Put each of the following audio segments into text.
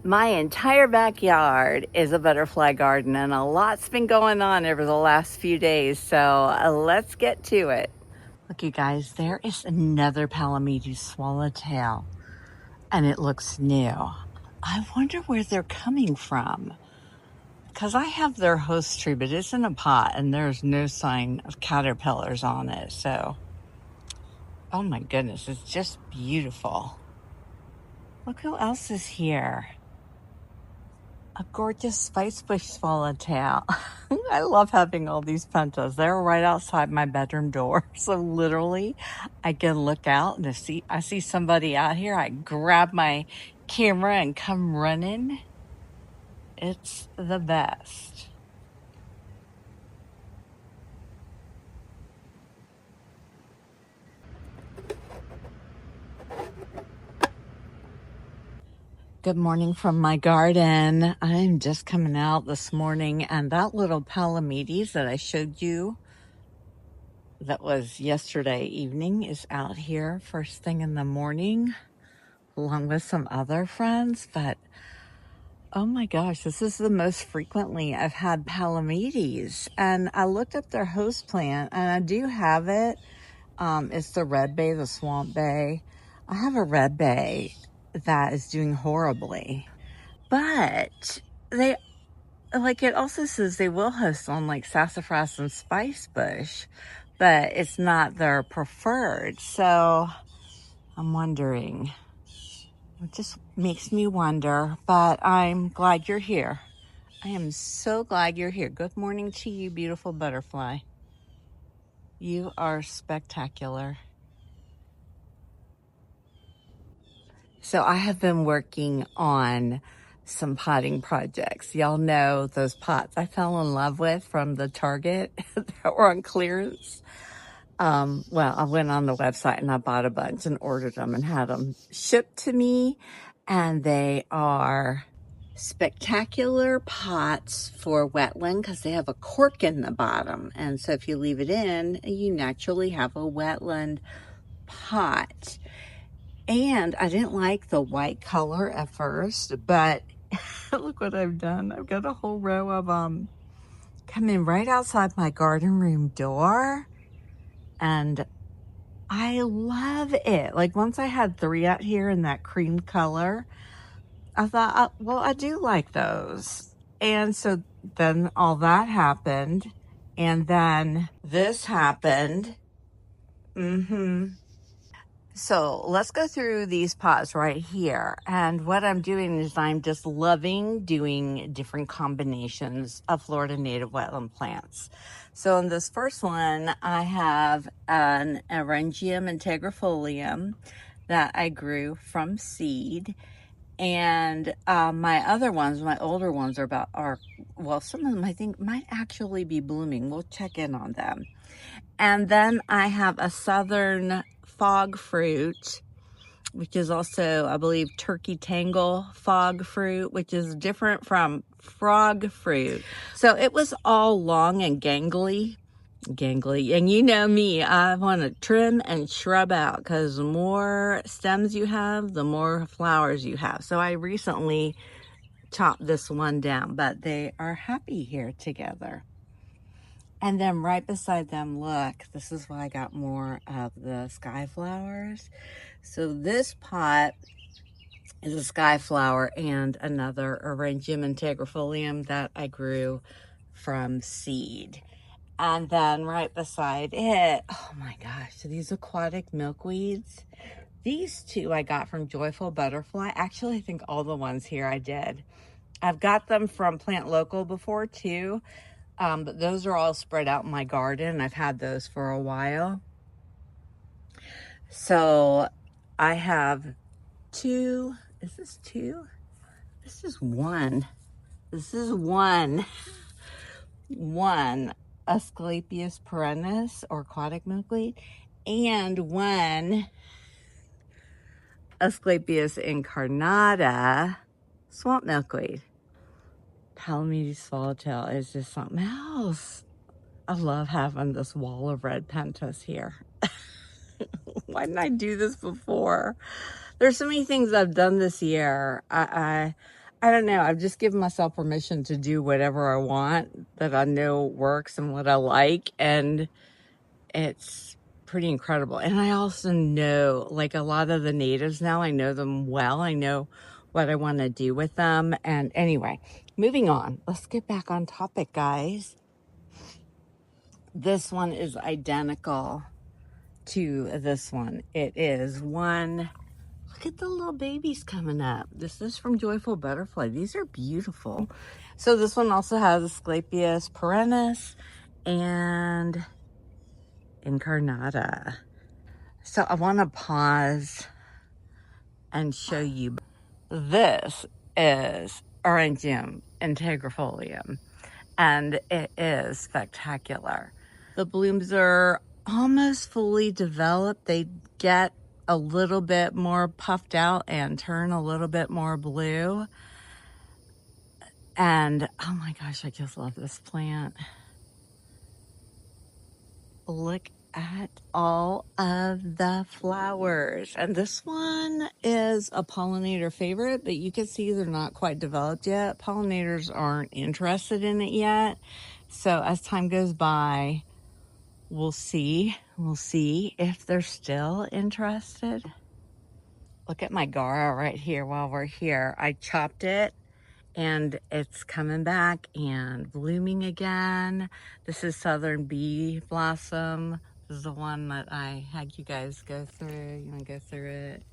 My entire backyard is a butterfly garden, and a lot's been going on over the last few days, so let's get to it. Look, you guys, there is another Palamedes swallowtail, and it looks new. I wonder where they're coming from, because I have their host tree, but it's in a pot, and there's no sign of caterpillars on it, so oh my goodness, it's just beautiful. Look who else is here. A gorgeous Spicebush swallowtail. I love having all these pentas. They're right outside my bedroom door. So literally I can look out and I see somebody out here. I grab my camera and come running. It's the best. Good morning from my garden. I'm just coming out this morning, and that little Palamedes that I showed you that was yesterday evening is out here first thing in the morning along with some other friends. But oh my gosh, this is the most frequently I've had Palamedes, and I looked up their host plant and I do have it. It's the red bay, the swamp bay. I have a red bay that is doing horribly, but they, like, it also says they will host on like sassafras and spicebush, but it's not their preferred. So I'm wondering, it just makes me wonder, but I'm glad you're here. I am so glad you're here. Good morning to you, beautiful butterfly. You are spectacular. So I have been working on some potting projects. Y'all know those pots I fell in love with from the Target that were on clearance. Well, I went on the website and I bought a bunch and ordered them and had them shipped to me. And they are spectacular pots for wetland because they have a cork in the bottom. And so if you leave it in, you naturally have a wetland pot. And I didn't like the white color at first, but look what I've done. I've got a whole row of them coming right outside my garden room door. And I love it. Like, once I had 3 out here in that cream color, I thought, well, I do like those. And so then all that happened. And then this happened. So let's go through these pots right here. And what I'm doing is I'm just loving doing different combinations of Florida native wetland plants. So in this first one, I have an Eryngium integrifolium that I grew from seed. And my other ones, my older ones well, some of them I think might actually be blooming. We'll check in on them. And then I have a southern fog fruit, which is also, I believe, turkey tangle fog fruit, which is different from frog fruit. So it was all long and gangly. And you know me, I want to trim and shrub out because the more stems you have, the more flowers you have. So I recently chopped this one down, but they are happy here together. And then right beside them, look, this is why I got more of the sky flowers. So this pot is a sky flower and another Eryngium integrifolium that I grew from seed. And then right beside it, oh my gosh, so these aquatic milkweeds. These 2 I got from Joyful Butterfly. Actually, I think all the ones here I did. I've got them from Plant Local before too. But those are all spread out in my garden. I've had those for a while. So I have 2. Is this 2? This is 1. This is 1. 1 Asclepias perennis or aquatic milkweed, and 1 Asclepias incarnata swamp milkweed. Palamedes swallowtail is just something else. I love having this wall of red pentas here. Why didn't I do this before? There's so many things I've done this year. I I don't know. I've just given myself permission to do whatever I want that I know works and what I like. And it's pretty incredible. And I also know, like, a lot of the natives now, I know them well. I know what I want to do with them. And anyway, moving on. Let's get back on topic, guys. This one is identical to this one. It is one. Look at the little babies coming up. This is from Joyful Butterfly. These are beautiful. So this one also has Asclepias perennis and incarnata. So I want to pause and show you. This is Eryngium integrifolium, and it is spectacular. The blooms are almost fully developed. They get a little bit more puffed out and turn a little bit more blue. And oh my gosh, I just love this plant. Look at all of the flowers. And this one is a pollinator favorite, but you can see they're not quite developed yet. Pollinators aren't interested in it yet. So as time goes by, we'll see if they're still interested. Look at my Gara right here while we're here. I chopped it and it's coming back and blooming again. This is Southern Bee Blossom. This is the one that I had you guys go through. You want to go through it?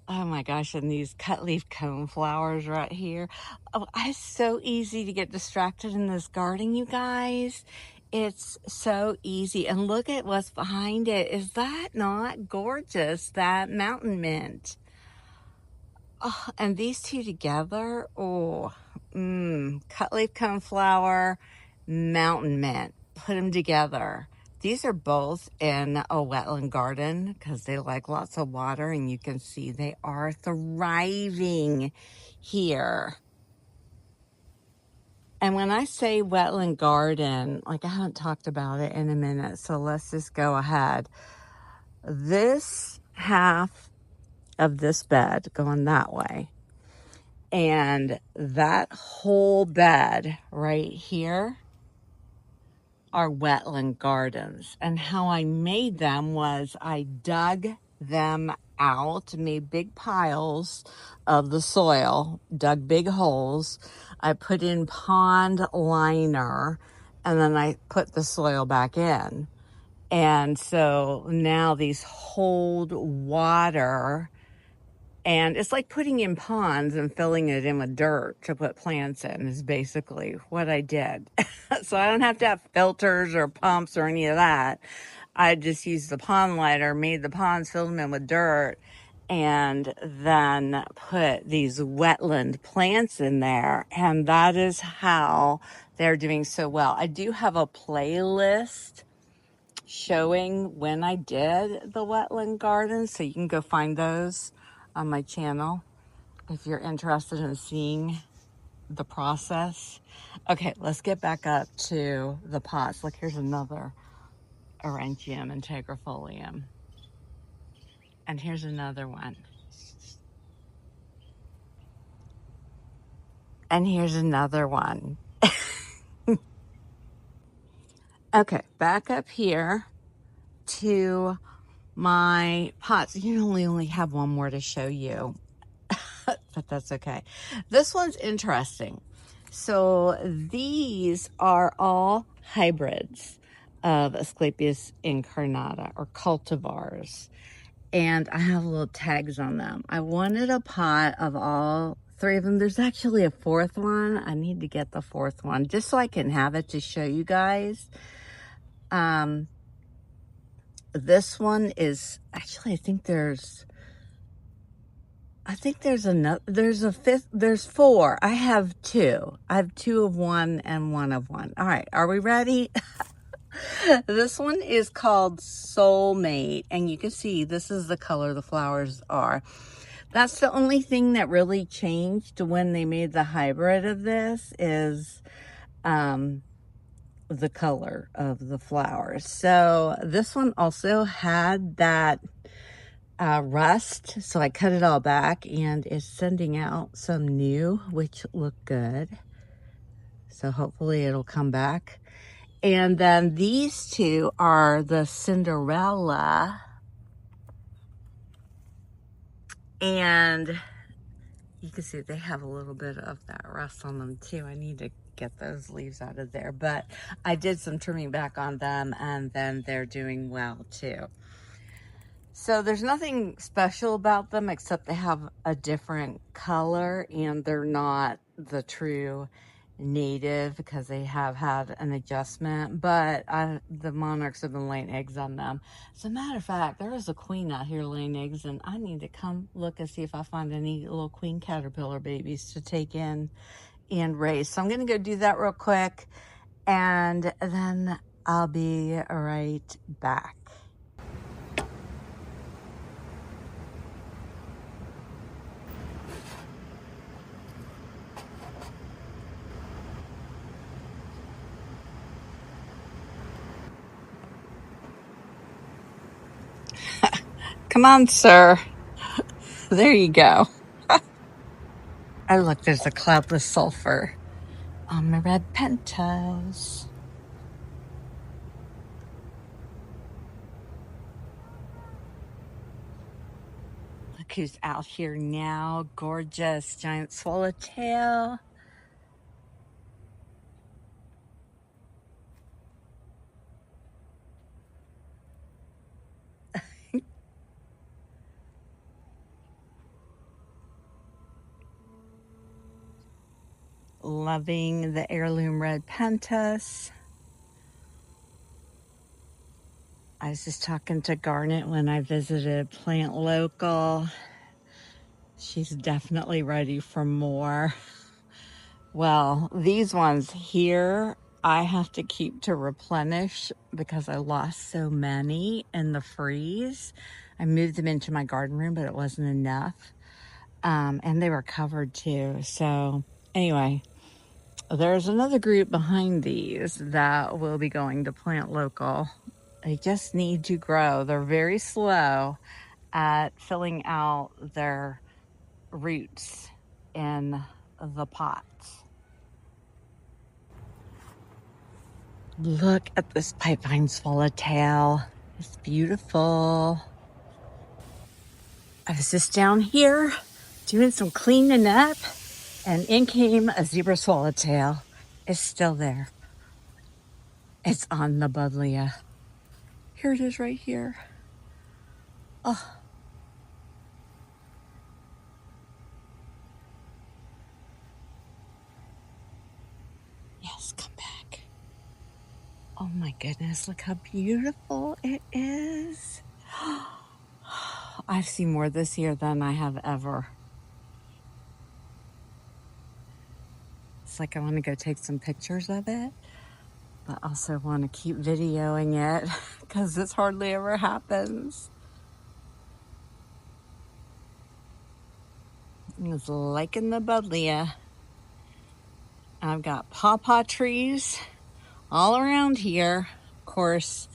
Oh my gosh, and these cut leaf cone flowers right here. Oh, it's so easy to get distracted in this garden, you guys. It's so easy. And look at what's behind it. Is that not gorgeous? That mountain mint. Oh, and these two together, oh, cut leaf coneflower, mountain mint, put them together. These are both in a wetland garden because they like lots of water, and you can see they are thriving here. And when I say wetland garden, like I haven't talked about it in a minute, so let's just go ahead. This half of this bed going that way, and that whole bed right here are wetland gardens. And how I made them was I dug them out, made big piles of the soil, dug big holes. I put in pond liner, and then I put the soil back in. And so now these hold water. And it's like putting in ponds and filling it in with dirt to put plants in is basically what I did. So I don't have to have filters or pumps or any of that. I just used the pond lighter, made the ponds, filled them in with dirt, and then put these wetland plants in there. And that is how they're doing so well. I do have a playlist showing when I did the wetland gardens, so you can go find those on my channel if you're interested in seeing the process. Okay, let's get back up to the pots. Look, here's another Eryngium integrifolium. And here's another one. And here's another one. Okay, back up here to my pots. You only have one more to show you. But that's okay. This one's interesting. So these are all hybrids of Asclepias incarnata, or cultivars. And I have little tags on them. I wanted a pot of all three of them. There's actually a fourth one. I need to get the fourth one just so I can have it to show you guys. This one is actually, I think there's another, there's a fifth, there's four. I have two. I have two of one and one of one. All right, are we ready? This one is called Soulmate, and you can see this is the color the flowers are. That's the only thing that really changed when they made the hybrid of this is the color of the flowers. So this one also had that rust, so I cut it all back, and it's sending out some new, which look good. So hopefully it'll come back. And then these two are the Cinderella, and you can see they have a little bit of that rust on them too. I need to get those leaves out of there, but I did some trimming back on them, and then they're doing well too. So there's nothing special about them except they have a different color, and they're not the true native because they have had an adjustment, but the monarchs have been laying eggs on them. As a matter of fact, there is a queen out here laying eggs, and I need to come look and see if I find any little queen caterpillar babies to take in and raise. So I'm going to go do that real quick, and then I'll be right back. Come on, sir. There you go. Oh, look, there's a Cloudless Sulfur on my red pentas. Look who's out here now. Gorgeous giant swallowtail. Loving the heirloom red pentas. I was just talking to Garnet when I visited Plant Local. She's definitely ready for more. Well, these ones here, I have to keep to replenish because I lost so many in the freeze. I moved them into my garden room, but it wasn't enough. And they were covered too. So anyway, there's another group behind these that will be going to Plant Local. They just need to grow. They're very slow at filling out their roots in the pots. Look at this pipevine swallowtail. It's beautiful. I was just down here doing some cleaning up, and in came a zebra swallowtail. It's still there. It's on the buddleia. Here it is right here. Oh. Yes, come back. Oh my goodness, look how beautiful it is. I've seen more this year than I have ever. It's like I want to go take some pictures of it, but also want to keep videoing it because this hardly ever happens. It's liking the buddleia. I've got pawpaw trees all around here. Of course,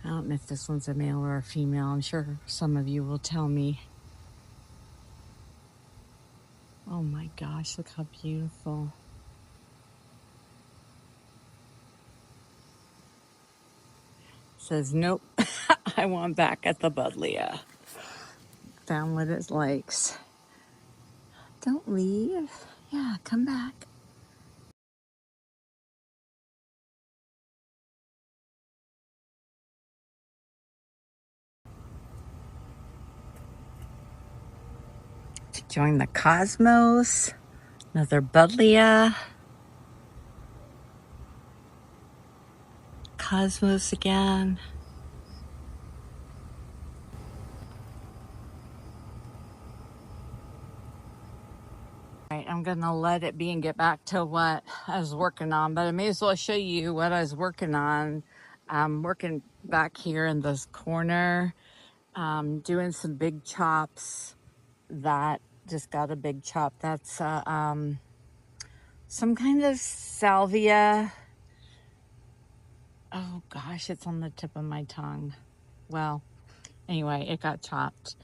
I don't know if this one's a male or a female. I'm sure some of you will tell me. Oh my gosh, look how beautiful. Says, nope, I want back at the buddleia. Found what it likes. Don't leave. Yeah, come back. To join the cosmos. Another buddleia. Cosmos again. Right, I'm gonna let it be and get back to what I was working on, but I may as well show you what I was working on. I'm working back here in this corner, doing some big chops. That just got a big chop. That's some kind of salvia. Oh gosh, it's on the tip of my tongue. Well, Anyway, it got chopped.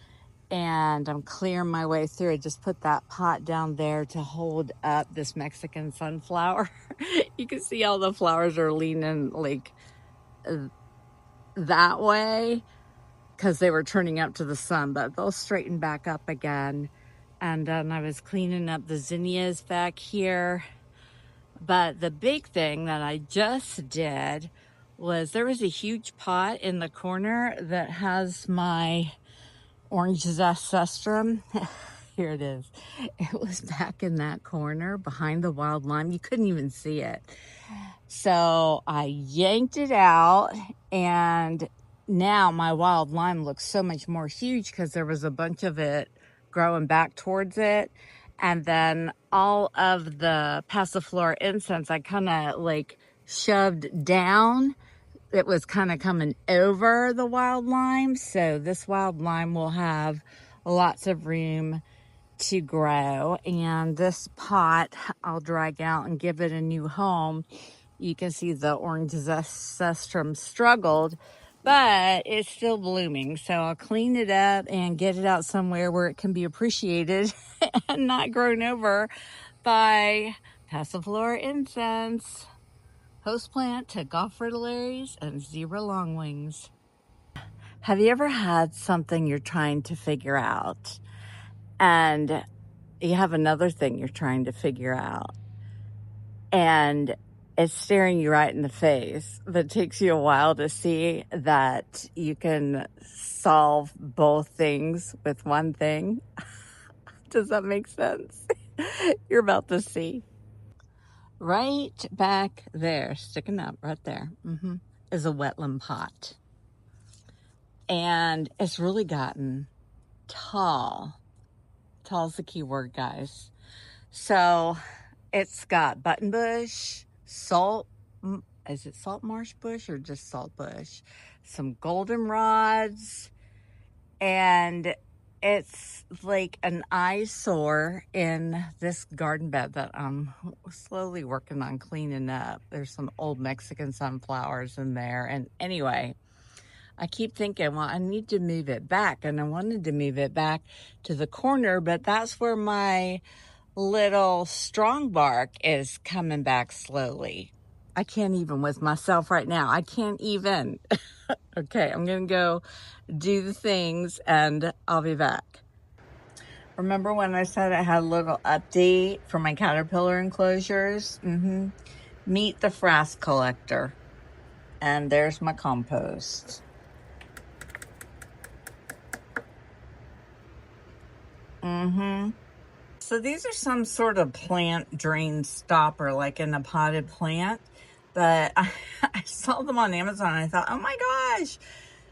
And I'm clearing my way through. I just put that pot down there to hold up this Mexican sunflower. You can see all the flowers are leaning like that way because they were turning up to the sun, but they'll straighten back up again. And then I was cleaning up the zinnias back here. But the big thing that I just did was there was a huge pot in the corner that has my orange zestrum. Here it is. It was back in that corner behind the wild lime. You couldn't even see it. So I yanked it out, and now my wild lime looks so much more huge because there was a bunch of it growing back towards it. And then all of the passiflora incense I kind of like shoved down. It was kind of coming over the wild lime. So this wild lime will have lots of room to grow. And this pot I'll drag out and give it a new home. You can see the orange zestrum struggled, but it's still blooming. So I'll clean it up and get it out somewhere where it can be appreciated and not grown over by passiflora incense, host plant to golf fritillaries and zebra longwings. Have you ever had something you're trying to figure out and you have another thing you're trying to figure out and it's staring you right in the face, but it takes you a while to see that you can solve both things with one thing? Does that make sense? You're about to see. Right back there, sticking up right there, is a wetland pot. And it's really gotten tall. Tall's the key word, guys. So it's got buttonbush, is it salt marsh bush or just salt bush? Some goldenrods, and it's like an eyesore in this garden bed that I'm slowly working on cleaning up. There's some old Mexican sunflowers in there. And anyway, I keep thinking, well, I need to move it back. And I wanted to move it back to the corner, but that's where my little strong bark is coming back slowly. I can't even with myself right now. I can't even. Okay, I'm going to go do the things and I'll be back. Remember when I said I had a little update for my caterpillar enclosures? Meet the frass collector. And there's my compost. So these are some sort of plant drain stopper, like in a potted plant. But I saw them on Amazon and I thought, oh my gosh,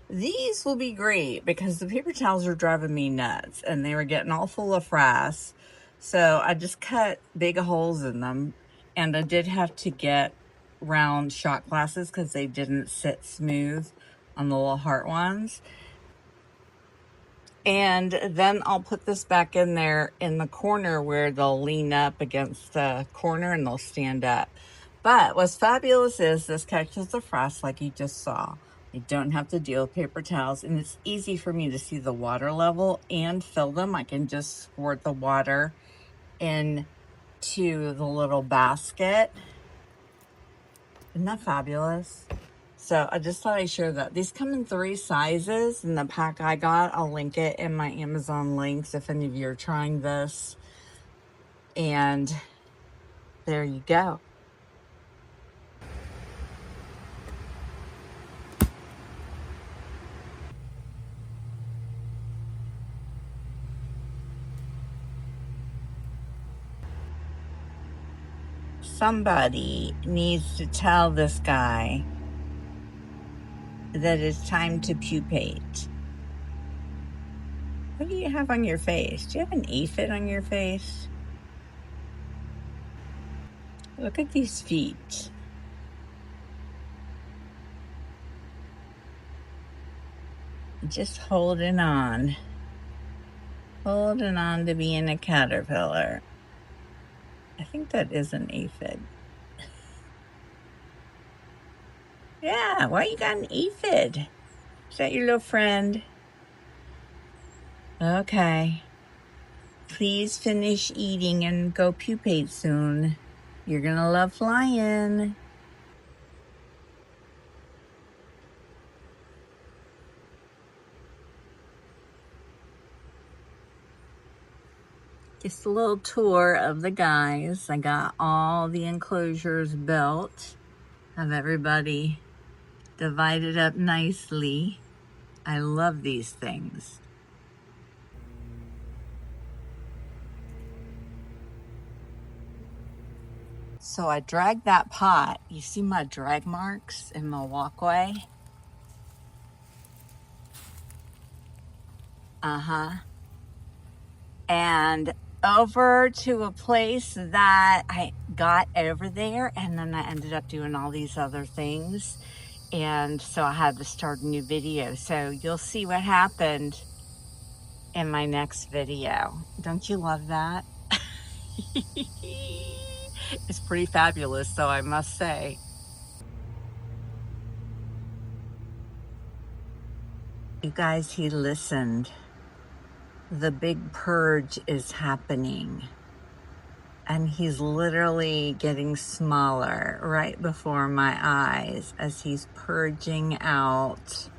these will be great because the paper towels are driving me nuts and they were getting all full of frass. So I just cut big holes in them, and I did have to get round shot glasses because they didn't sit smooth on the little heart ones. And then I'll put this back in there in the corner where they'll lean up against the corner and they'll stand up. But what's fabulous is this catches the frost like you just saw. I don't have to deal with paper towels, and it's easy for me to see the water level and fill them. I can just squirt the water into the little basket. Isn't that fabulous? So I just thought I'd share that. These come in 3 sizes in the pack I got. I'll link it in my Amazon links if any of you are trying this. And there you go. Somebody needs to tell this guy that it's time to pupate. What do you have on your face? Do you have an aphid on your face? Look at these feet. Just holding on. Holding on to being a caterpillar. I think that is an aphid. Yeah, why you got an aphid? Is that your little friend? Okay. Please finish eating and go pupate soon. You're gonna love flying. Just a little tour of the guys. I got all the enclosures built. Have everybody divided up nicely. I love these things. So I dragged that pot. You see my drag marks in my walkway? And over to a place that I got over there, and then I ended up doing all these other things. And so I had to start a new video. So you'll see what happened in my next video. Don't you love that? It's pretty fabulous, though, I must say. You guys, he listened. The big purge is happening. And he's literally getting smaller right before my eyes as he's purging out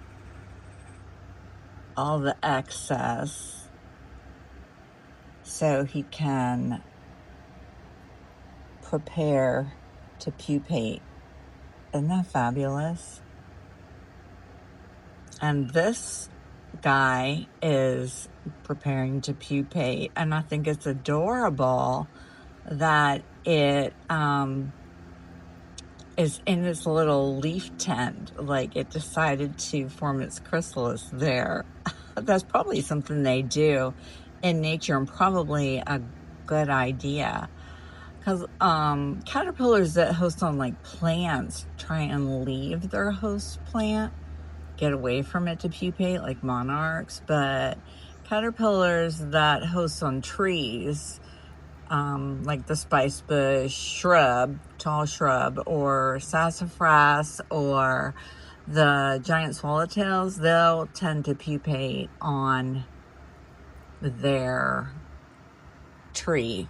all the excess so he can prepare to pupate. Isn't that fabulous? And this guy is preparing to pupate, and I think it's adorable that it is in this little leaf tent. Like, it decided to form its chrysalis there. That's probably something they do in nature, and probably a good idea, because caterpillars that host on like plants try and leave their host plant, get away from it to pupate, like monarchs. But caterpillars that host on trees, like the spicebush shrub, tall shrub, or sassafras, or the giant swallowtails, they'll tend to pupate on their tree.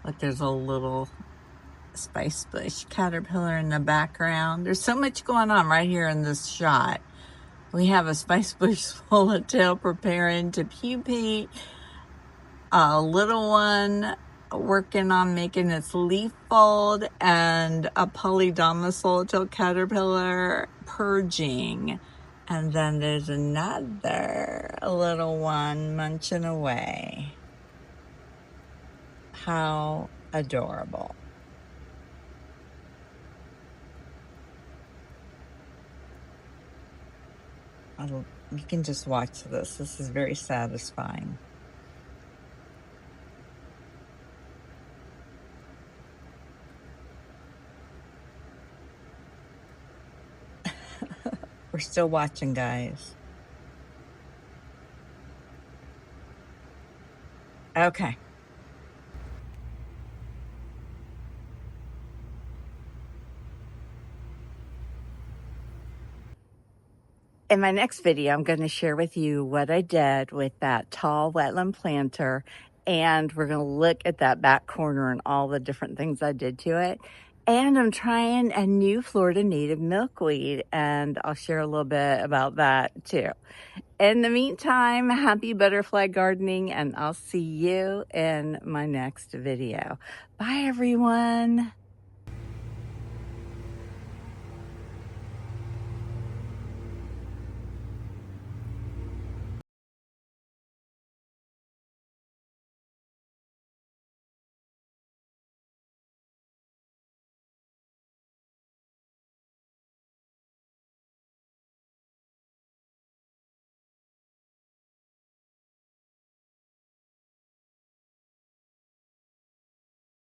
Like, there's a little spicebush caterpillar in the background. There's so much going on right here in this shot. We have a spicebush swallowtail preparing to pupate, a little one working on making its leaf fold, and a Polydamas swallowtail caterpillar purging. And then there's another little one munching away. How adorable. You can just watch this. This is very satisfying. We're still watching, guys. Okay. In my next video, I'm going to share with you what I did with that tall wetland planter, and we're going to look at that back corner and all the different things I did to it. And I'm trying a new Florida native milkweed, and I'll share a little bit about that too. In the meantime, happy butterfly gardening, and I'll see you in my next video. Bye, everyone.